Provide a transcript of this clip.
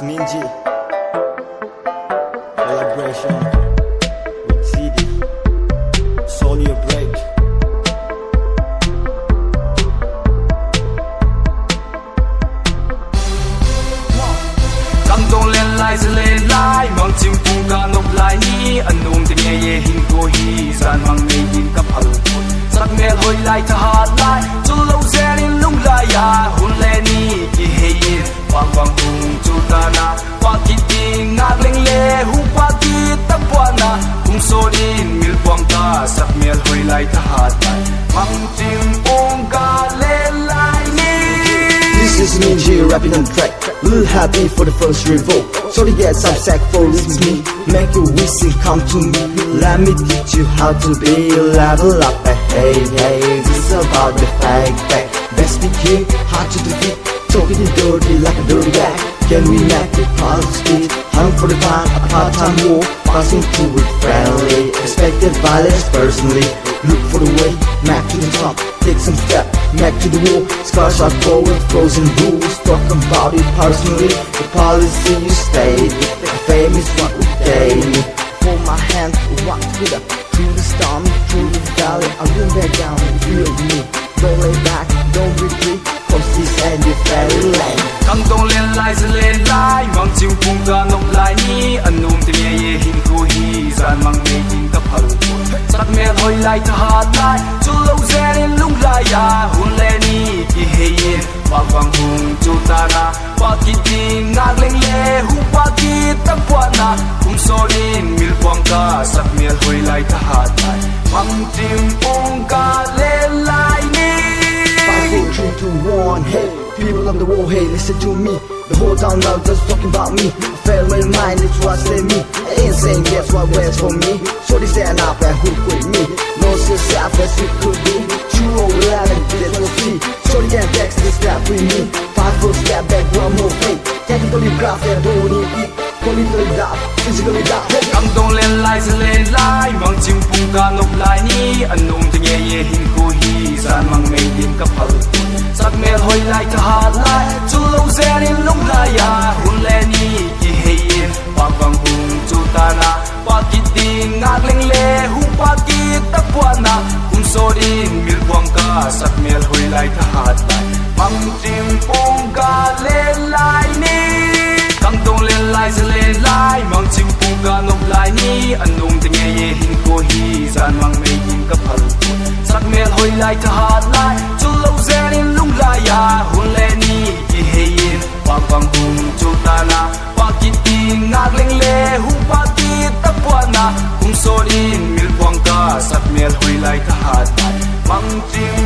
is Minji. Collaboration with CD. Sony a break. Khangdong Lenlai Zalenlai mang chim pung ka nop lai ni anung te nge ye hin ko hi zan mang me yin ka phal XhaKmelhoi lai tha hat lai chu lo zen in lung lai ya hun le ni ki he yin wang wang hung chu ta na wa ki ti ngak leng le hu pa ki ta pwa na hung so din mil pong ka XhaKmelhoi lai tha hat lai mang chim pung ka Lenlai ni. This is Minji rapping on track. Little happy for the first revolt. So to get some sack for it's me. Make your whistle come to me. Let me teach you how to be level up. Hey, hey, this is about the fact. Best begin, hard to defeat. Talking dirty like a dirty guy. Can we make it positive? Hunt for the time, a part-time war. Passing through it friendly. Expected violence personally. Look for the way, back to the top. Take some step, back to the wall. Scars are forward, frozen rules. Talk about it personally. The policy you stayed with. The fame is what we gain. Hold my hand, walk together. Through the storm, through the valley. I won't back down, feel me. Don't lay back, don't retreat. Cause this ain't your fairyland. Khangdong Lenlai Zalenlai mang chim pung ka nop lai ni anum te nge ye hin ko hi zan mang me yin ka phal XhaKmelhoi lai tha hat lai chu lo zen in lung lai ya hun le ni ki he yin wang wang hung chu ta na wa ki ti ngak leng le hu pa ki ta pwa na hung so din mil pong ka XhaKmelhoi lai tha hat lai mang chim pung ka Lenlai ni. 5, 4, 3, 2, 1, hey. People of the world, hey, listen to me. The whole town now just talking about me. I fell my mind, it's what's in me. I ain't saying guess what waits for me. So they stand up and hook with me. No self as it could be. True old land and this will see. So they can't text this step with me. 5 foot step back, one more feet. Technically craft and don't need it. Politically dark, physically dark. Khangdong Lenlai Zalenlai mang chim pung ka nop lai ni anum te nge ye hin ko hi zan mang me yin ka phal XhaKmelhoi lai tha hat lai chu lo zen in lung lai ya hun le ni ki he yin wang wang hung chu ta na wa ki ti ngak leng le hu pa ki ta pwa na hung so din mil pong ka XhaKmelhoi lai tha hat lai mang chim pung ka Lenlai ni. Khangdong Lenlai Zalenlai mang chim pung ka nop lai ni anung te nge ye hin ko hi zan mang me yin ka phal XhaKmelhoi lai tha hat lai chu lo zen in lung lai ya hun le ni ki he yin wang wang hung chu ta na wa ki ti ngak leng le hu pa ki ta pwa na hung so din mil pong ka XhaKmelhoi lai tha hat lai mang chim